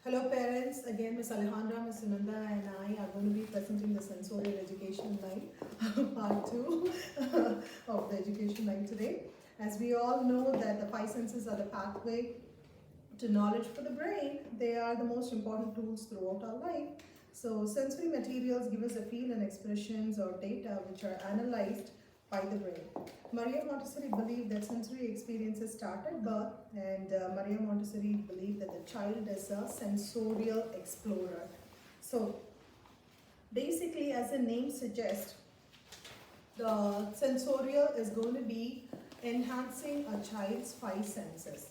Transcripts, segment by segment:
Hello parents, again Ms. Alejandra, Ms. Sunanda and I are going to be presenting the Sensorial Education Line, part 2 of the Education Line today. As we all know that the five senses are the pathway to knowledge for the brain, they are the most important tools throughout our life. So sensory materials give us a feel and expressions or data which are analyzed by the brain. Maria Montessori believed that sensory experiences start at birth, and Maria Montessori believed that the child is a sensorial explorer. So basically, as the name suggests, the sensorial is going to be enhancing a child's five senses.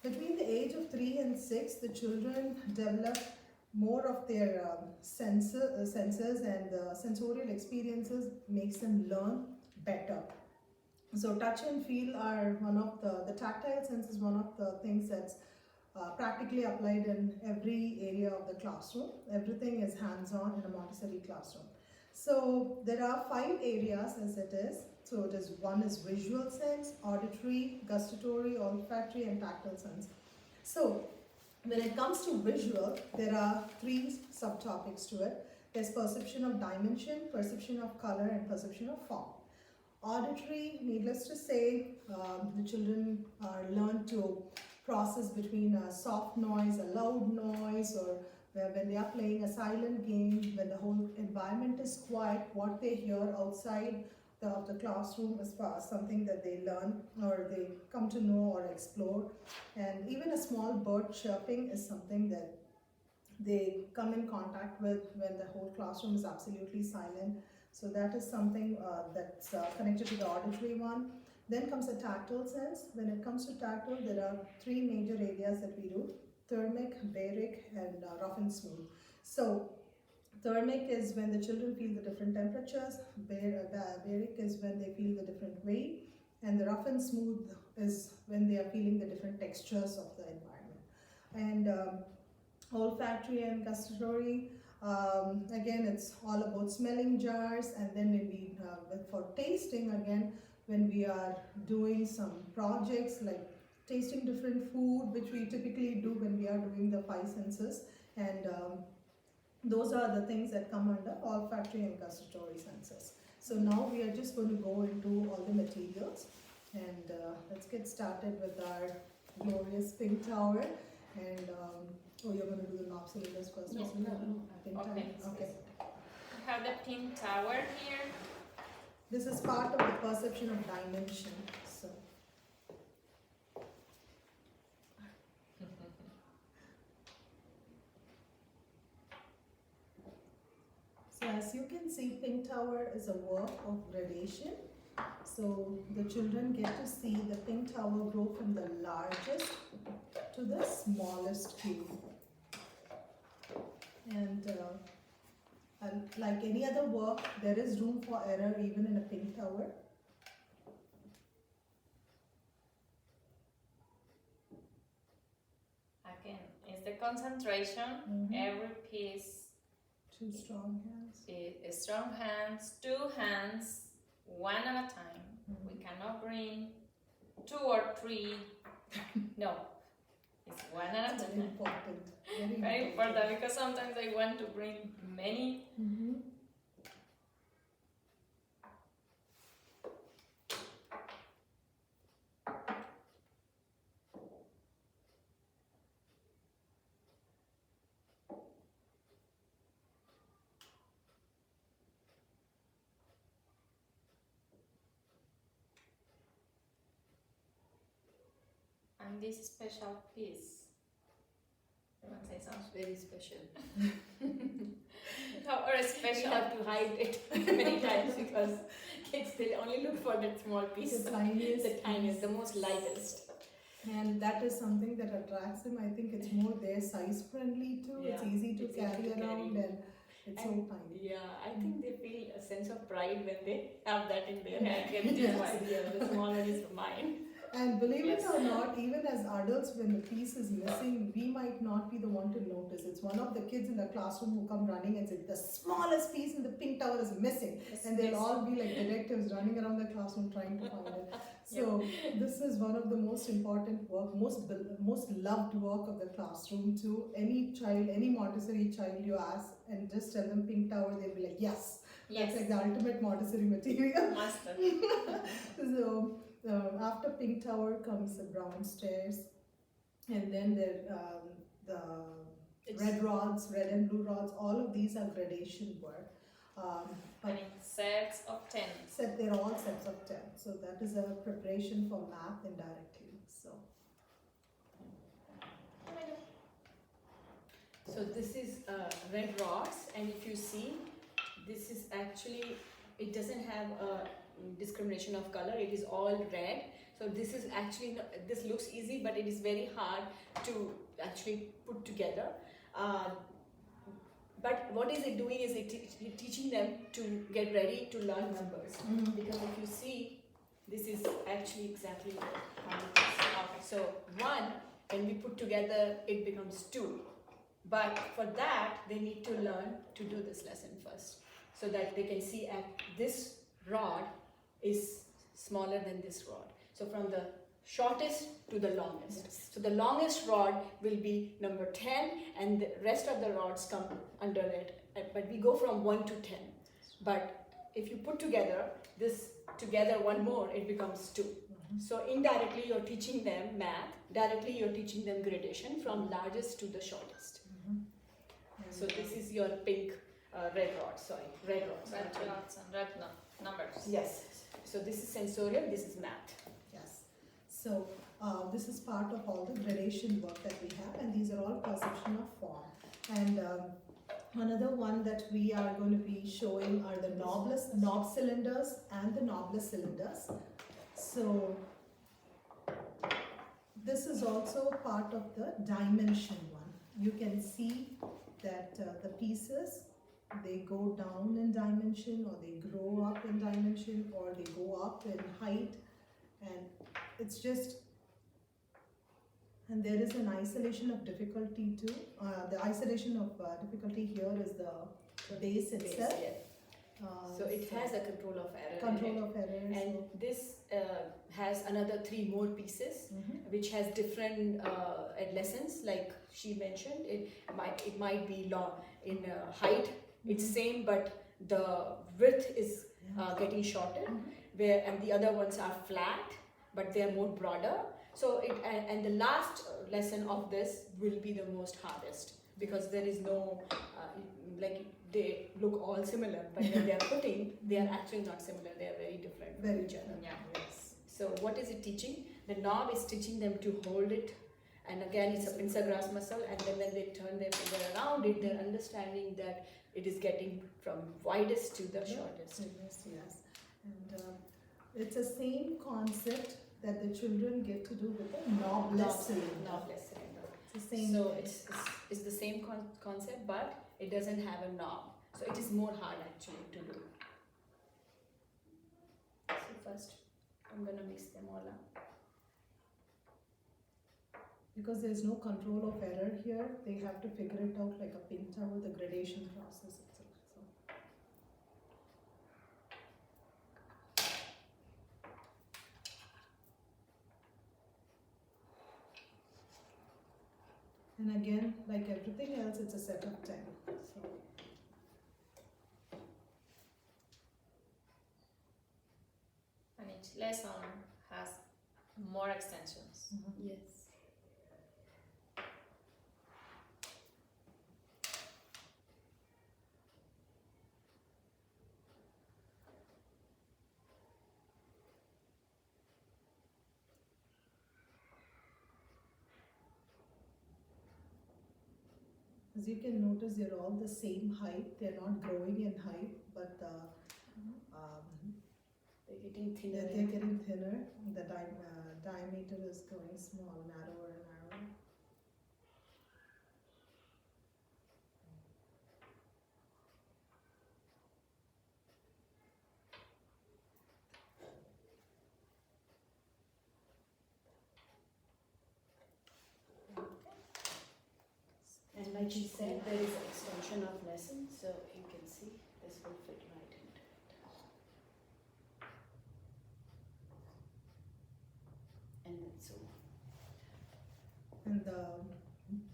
Between the age of 3 and 6, the children develop more of their senses, and sensorial experiences makes them learn better. So touch and feel are one of the tactile sense is one of the things that's practically applied in every area of the classroom. Everything is hands-on in a Montessori classroom. So there are 5 areas as it is. So it is one is visual sense, auditory, gustatory, olfactory and tactile sense. So when it comes to visual, there are 3 subtopics to it. There's perception of dimension, perception of color and perception of form. Auditory, needless to say, the children learn to process between a soft noise, a loud noise, or when they are playing a silent game, when the whole environment is quiet, what they hear outside of the classroom is something that they learn or they come to know or explore. And even a small bird chirping is something that they come in contact with when the whole classroom is absolutely silent. So that is something that's connected to the auditory one. Then comes the tactile sense. When it comes to tactile, there are 3 major areas that we do: thermic, baric and rough and smooth. So thermic is when the children feel the different temperatures, baric is when they feel the different weight, and the rough and smooth is when they are feeling the different textures of the environment. And olfactory and gustatory, again it's all about smelling jars. And then when we for tasting, again when we are doing some projects like tasting different food, which we typically do when we are doing the 5 senses, and those are the things that come under olfactory and gustatory senses. So now we are just going to go into all the materials, and let's get started with our glorious pink tower. And oh, you're going to do the knob cylinders first? Yes, No. okay. Okay. We have the pink tower here. This is part of the perception of dimension. So as you can see, pink tower is a work of gradation. So the children get to see the pink tower grow from the largest to the smallest cube. And like any other work, there is room for error even in a pink tower. Again, it's the concentration. Every piece. 2 strong hands. Strong hands, 2 hands, one at a time. We cannot bring 2 or 3. No, it's one at a time. Very important. Very important, because sometimes I want to bring many. And this special piece. You want to say something? Very special. Or special. We have to hide it many times because kids they only look for that small piece. The tiniest, the most lightest. And that is something that attracts them. I think it's more their size friendly too. Yeah, it's easy to it's carry easy to around, carry. and it's so tiny. Yeah, I think they feel a sense of pride when they have that in their hand. And the small one is mine. And believe it or not, even as adults, when the piece is missing, we might not be the one to notice. It's one of the kids in the classroom who come running and say, the smallest piece in the pink tower is missing. And they'll all be like detectives running around the classroom trying to find it. So this is one of the most important work, most loved work of the classroom to any child, any Montessori child you ask and just tell them pink tower, they'll be like, yes. That's like the ultimate Montessori material. Master. So after pink tower comes the brown stairs, and then the red rods, red and blue rods. All of these are gradation work. And in sets of 10. They're all sets of 10. So that is a preparation for math indirectly. So this is red rods, and if you see, this is actually, it doesn't have a discrimination of color, it is all red. So this is actually, this looks easy, but it is very hard to actually put together. But what is it doing is it teaching them to get ready to learn numbers. Because if you see, this is actually exactly how it is. So 1, when we put together, it becomes 2. But for that, they need to learn to do this lesson first, so that they can see this rod is smaller than this rod. So from the shortest to the longest. Yes. So the longest rod will be number 10, and the rest of the rods come under it. But we go from 1 to 10. But if you put together this one more, it becomes 2. So indirectly you're teaching them math, directly you're teaching them gradation from largest to the shortest. So this is your pink red rods. Red rods and red numbers. Yes. So this is sensorial, this is math. Yes. So this is part of all the gradation work that we have, and these are all perception of form. And another one that we are going to be showing are the knob cylinders and the knobless cylinders. So this is also part of the dimension one. You can see that the pieces, they go down in dimension, or they grow up in dimension, or they go up in height, and it's just, and there is an isolation of difficulty too. The isolation of difficulty here is the base itself. So it has a control of error. Control of errors. And this has another 3 more pieces, which has different lessons. Like she mentioned, it might be long in height. It's same, but the width is getting shorter. And the other ones are flat, but they are more broader. So and the last lesson of this will be the most hardest, because there is no like, they look all similar, but when they are putting, they are actually not similar. They are very different from each other. Yeah. Yes. So what is it teaching? The knob is teaching them to hold it, and again it's a pincer grasp muscle, and then when they turn their finger around it, they're understanding that it is getting from widest to the shortest. Yes. And it's the same concept that the children get to do with the knobless cylinder. Knobless cylinder. It's the same. So it's the same concept, but it doesn't have a knob. So it is more hard actually to do. So first, I'm gonna mix them all up. Because there's no control of error here, they have to figure it out like a pin tower, the gradation process itself. So. And again, like everything else, it's a set of 10. So. And each lesson has more extensions. Yes. As you can notice, they're all the same height. They're not growing in height, but They're getting thinner. they're getting thinner. The diameter is going small, narrower and narrower. And like she said, there is an extension of lesson, so you can see this will fit right into it.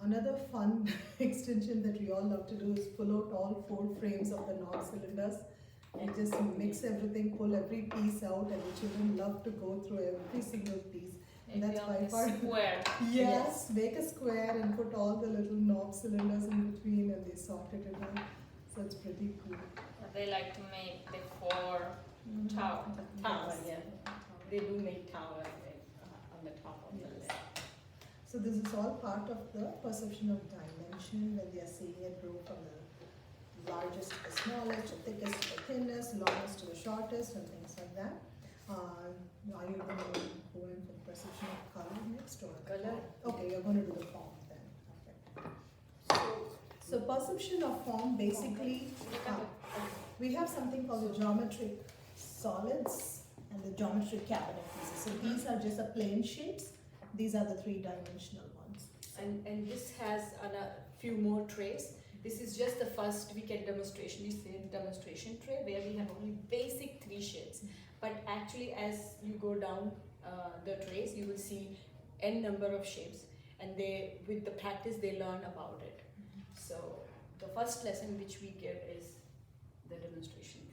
another fun extension that we all love to do is pull out all 4 frames of the knob cylinders and just mix everything, pull every piece out, and the children love to go through every single piece. And that's by far square. yes, make a square and put all the little knob cylinders in between, and they sorted it out. So it's pretty cool. They like to make the 4 tower. Tower, yeah. They do make tower on the top of the lid. So this is all part of the perception of dimension when they are seeing it grow from the largest to the smallest, the thickest to the thinnest, longest to the shortest, and things like that. Are you going to go in for the perception of color next or Color? Okay, you're going to do the form then. Okay. So perception of form basically, we have something called the geometric solids and the geometric cabinet pieces. So these are just the plane shapes. These are the 3-dimensional ones. And this has a few more trays. This is just the first weekend demonstration. We say demonstration tray where we have only basic 3 shapes. But actually, as you go down the trays, you will see n number of shapes, and with the practice they learn about it. So the first lesson which we give is the demonstration tray.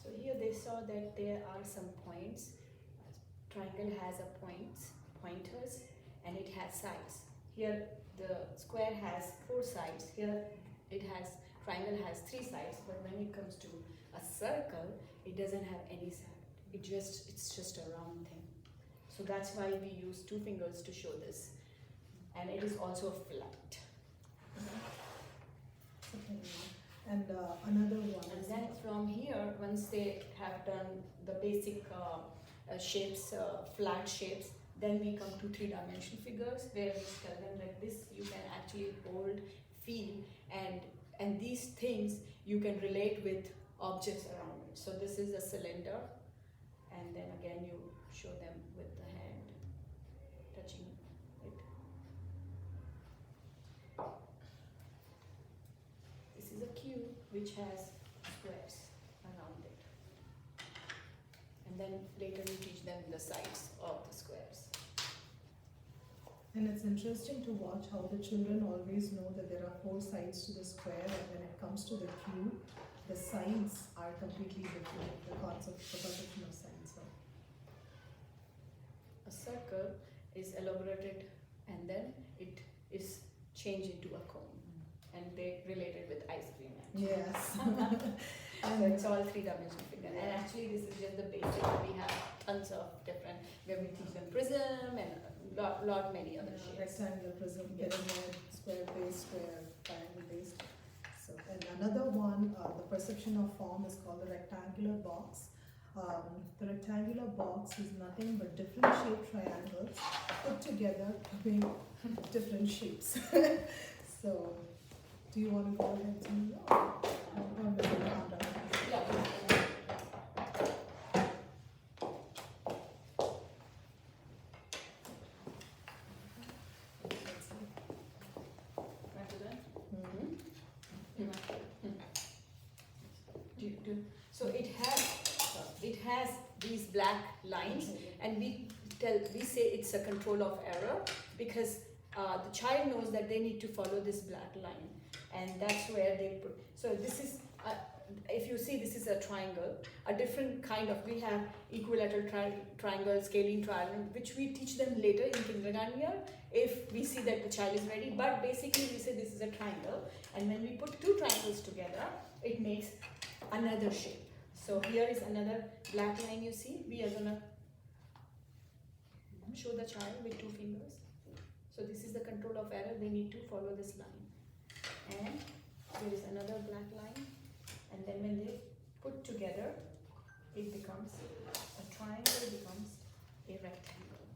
So here they saw that there are some points. Triangle has pointers, and it has sides. Here the square has 4 sides. Here triangle has 3 sides. But when it comes to a circle, it doesn't have any side. It's just a round thing. So that's why we use 2 fingers to show this, and it is also flat. And another one. And then from here, once they have done the basic shapes, flat shapes, then we come to 3-dimensional figures where we tell them like this you can actually hold, feel, and these things you can relate with objects around it. So this is a cylinder, and then again you show them with the hand touching it. This is a cube which has squares around it. And then later we teach them the sides of the squares. And it's interesting to watch how the children always know that there are 4 sides to the square, and when it comes to the cube, the sides are completely different. The concept, the perception of sides. So. A circle is elaborated and then it is changed into a cone, and they relate it with ice cream. Yes. So it's all 3-dimensional figure. And actually this is just the basic. We have tons of different, where we teach them prism and lot many other shapes. Rectangular, prism, pyramid, square base, square, triangle based. So, and another one, the perception of form is called the rectangular box. The rectangular box is nothing but different shaped triangles put together to make different shapes. So, do you want to go ahead and Yeah. So it has these black lines, and we say it's a control of error because the child knows that they need to follow this black line, and that's where they put. So this is if you see, this is a triangle, a different kind of. We have equilateral triangle, scalene triangle, which we teach them later in kindergarten year if we see that the child is ready. But basically we say this is a triangle, and when we put 2 triangles together, it makes another shape. So here is another black line you see. We are gonna show the child with 2 fingers. So this is the control of error. They need to follow this line. And there is another black line, and then when they put together, it becomes a triangle, becomes a rectangle.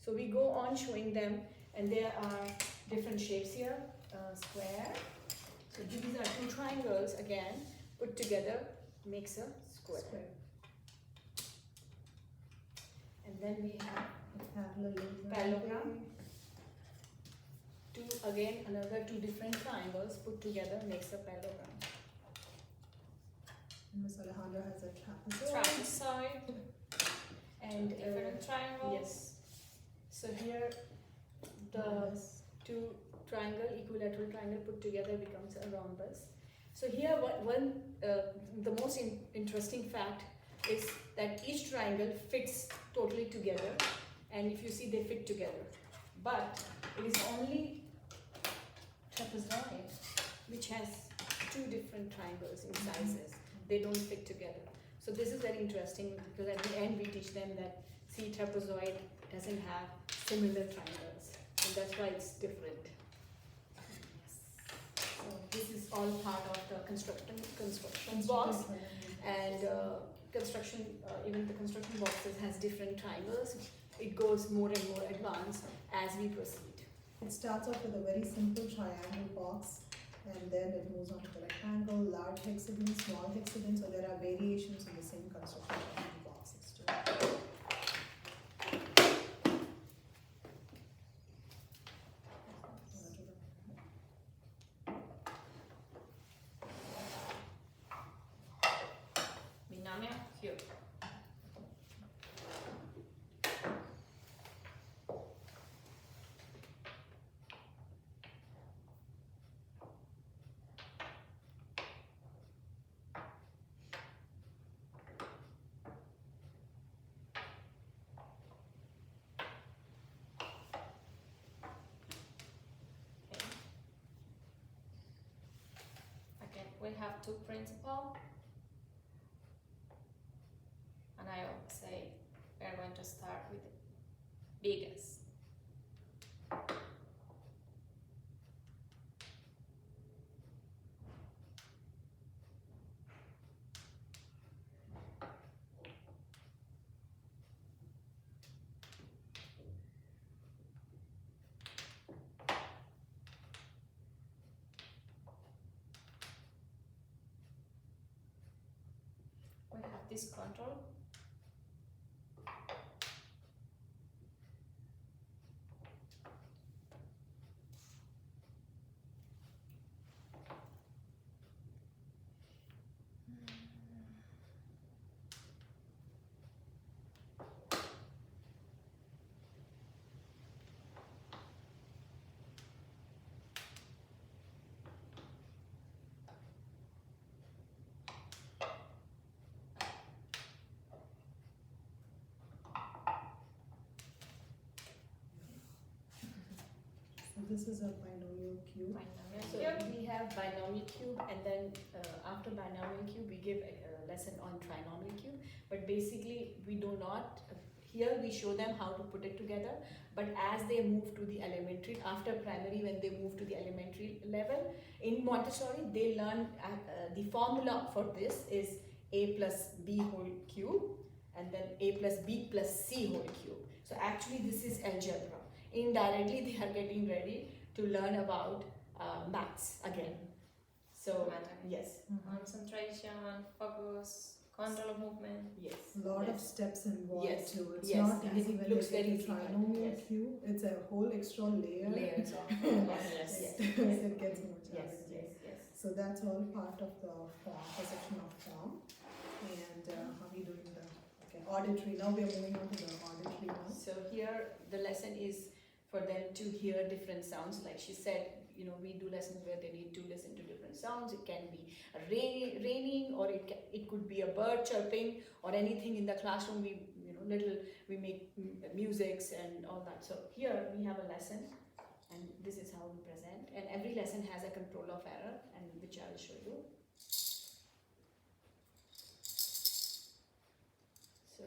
So we go on showing them, and there are different shapes here. Square. So these are two triangles again, put together makes a square. And then we have parallelogram. Another two different triangles put together makes a parallelogram. Miss Alejandra has a trapezoid. Trapezoid. And Different triangles. yes. So here the two equilateral triangle put together becomes a rhombus. So here the most interesting fact is that each triangle fits totally together, and if you see, they fit together. But it is only trapezoid which has two different triangles in sizes. They don't fit together. So this is very interesting, because at the end we teach them that, see, trapezoid doesn't have similar triangles, and that's why it's different. So this is all part of the construction box, and even the construction boxes has different triangles. It goes more and more advanced as we proceed. It starts off with a very simple triangle box, and then it moves on to the rectangle, large hexagon, small hexagon. So there are variations in the same construction boxes too. Binomial cube. Okay, we have two principal, and I always say we are going to start with the biggest. We have this control. So this is a binomial cube. Binomial So cube. we have binomial cube, and then after binomial cube we give a lesson on trinomial cube. But basically we do not, here we show them how to put it together, but as they move to the elementary, after primary, when they move to the elementary level, in Montessori they learn the formula for this is a plus b whole cube, and then a plus b plus c whole cube. So actually this is algebra. Indirectly they are getting ready to learn about maths again. So yes, Concentration, focus, control of movement. yes. A lot of yes. steps involved Yes, too. It's yes, not and easy it when looks they very get a easy, trinomial yes. cube. It's a whole extra layer. Layers of Yes. yes, It gets more yes, challenging. yes, yes. So that's all part of the form, perception of form. And how are we doing the auditory? Now we are moving on to the auditory now. So here the lesson is for them to hear different sounds. Like she said, you know, we do lessons where they need to listen to different sounds. It can be raining, or it could be a bird chirping, or anything in the classroom. We make musics and all that. So here we have a lesson, and this is how we present. And every lesson has a control of error, and which I will show you. So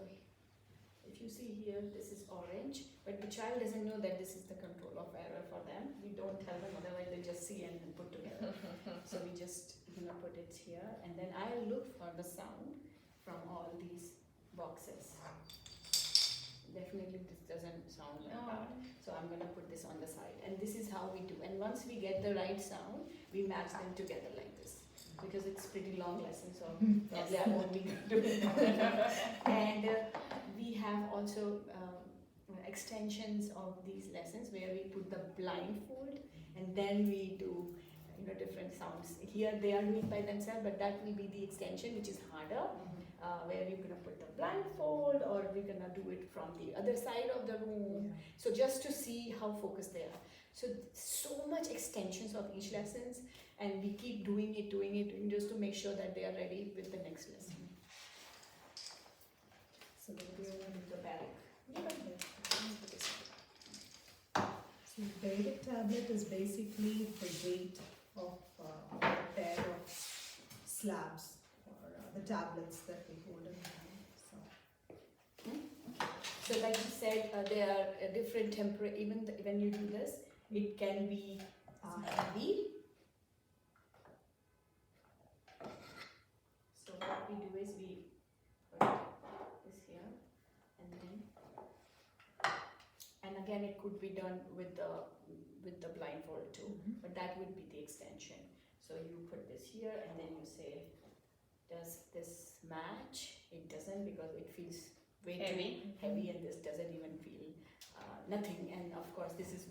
if you you see here, this is orange, but the child doesn't know that this is the control of error for them. We don't tell them, otherwise they just see and then put together. So we just put it here, and then I'll look for the sound from all these boxes. Definitely this doesn't sound like that. So I'm gonna put this on the side, and this is how we do. And once we get the right sound, we match them together like this, because it's pretty long lesson, so probably I won't be doing that. And we have also extensions of these lessons where we put the blindfold, and then we do different sounds. Here they are doing by themselves, but that will be the extension, which is harder, where you're gonna put the blindfold, or we're gonna do it from the other side of the room. So just to see how focused they are. So much extensions of each lessons, and we keep doing it, just to make sure that they are ready with the next lesson. So we're going to do the barrack. So the Vedic tablet is basically the weight of a pair of slabs, or the tablets that we hold in the hand. So like you said, there are different temperature. Even when you do this, it can be heavy. So what we do is we put this here, and again it could be done with the blindfold too, but that would be the extension. So you put this here, and then you say, does this match? It doesn't, because it feels way too heavy, and this doesn't even feel nothing. And of course this is,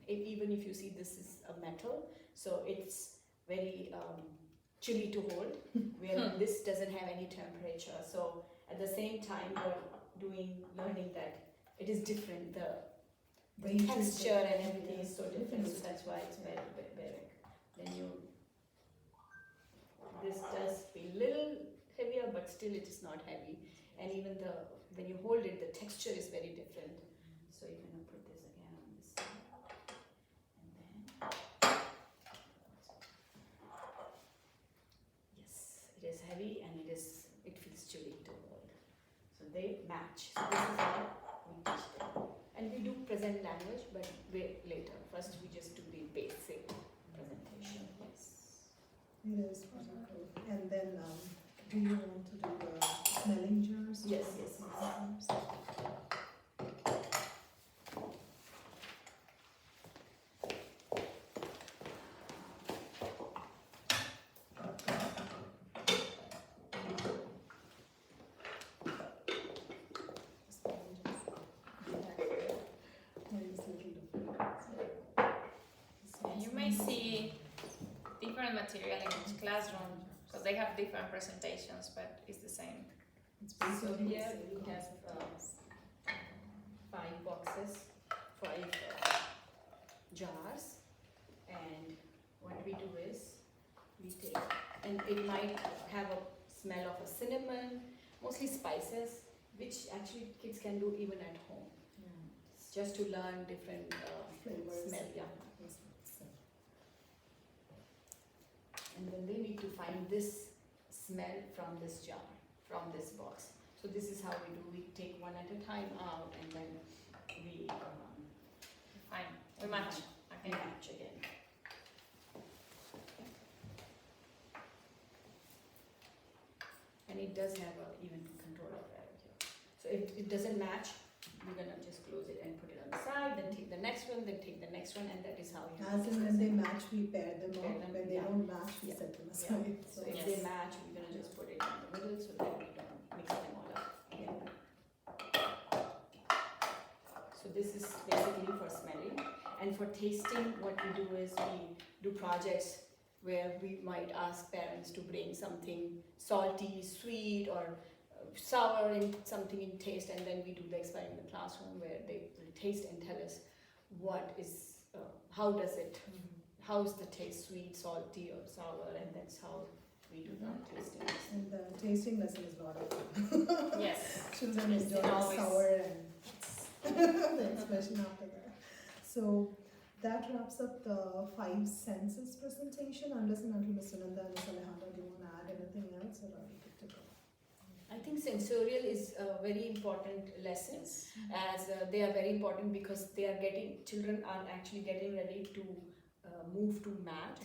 even if you see, this is a metal, so it's very chilly to hold, where this doesn't have any temperature. So at the same time you're learning that it is different, the texture and everything is so different, so that's why it's very, very, very. Then this does feel a little heavier, but still it is not heavy. And even when you hold it, the texture is very different. So you're going to put this again on this side, and then yes, it is heavy, and it feels chilly to hold. So they match. So this is how we teach them. And we do present language, but later. First we just do the basic presentation. Yes. It is pretty cool. And then, do you want to do the smelling jars? Yes. You may see different material in each classroom, because they have different presentations, but it's the same. It's So basically here the we same have concept. 5 boxes, 5 jars, and what we do is we take, and it might have a smell of a cinnamon, mostly spices, which actually kids can do even at home. It's just to learn different Flavors. smell. Yeah. Yes. And then they need to find this smell from this jar, from this box. So this is how we do. We take one at a time out, and then we Fine, we match. Okay. match again. And it does have a even control of error here. So if it doesn't match, we're gonna just close it and put it on the side, then take the next one, then take the next one, and that is how you As in when they match, we pair them Pair up. them, When they yeah. don't match, we Yeah. set them Yeah. aside. So if they match, we're gonna just put it in the middle so that we don't mix them all up again. So this is basically for smelling. And for tasting, what we do is we do projects where we might ask parents to bring something salty, sweet, or sour, in something in taste, and then we do the experiment in the classroom where they will taste and tell us what is, how does it, how is the taste, sweet, salty, or sour, and that's how we do the tasting. And the tasting lesson is a lot of fun. Yes. Children enjoy the always. sour and the expression after that. So that wraps up the 5 senses presentation. Unless and until Ms. Sunanda and Ms. Alejandra, do you want to add anything else, or are we good to go? I think sensorial is a very important lesson, as they are very important because they are children are actually getting ready to move to math,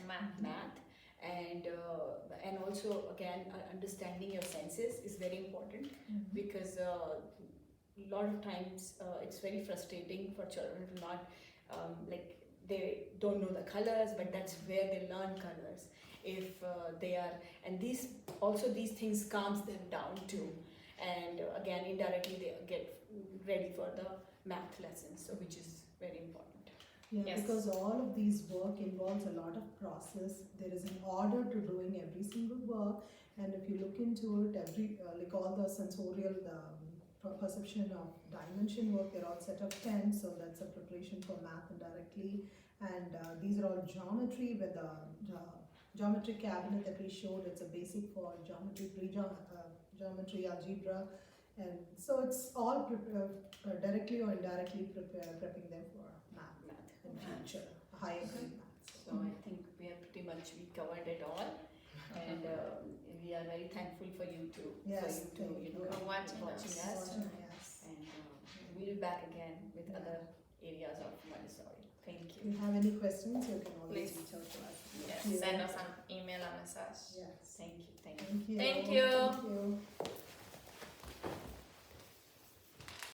and also again understanding your senses is very important, because a lot of times it's very frustrating for children to not like they don't know the colors, but that's where they learn colors. If they are, and these things calms them down too, and again indirectly they get ready for the math lessons, so which is very important. Yeah, Yes. because all of these work involves a lot of process. There is an order to doing every single work, and if you look into it, every like all the sensorial perception of dimension work, they're all set of 10, so that's a preparation for math indirectly. And these are all geometry with the geometry cabinet that we showed. It's a basic for geometry, geometry, algebra, and so it's all directly or indirectly prepping them for math in future, higher grade maths. So I think we covered it all, and we are very thankful for you Yes, for you to for watching us, Yes. and we'll be back again with other areas of Montessori. Thank If you. you have any questions, you can always Please. reach out to us. Yes, Yeah. send us an email or message. Yes. Thank you. Thank you. Thank you. Thank you.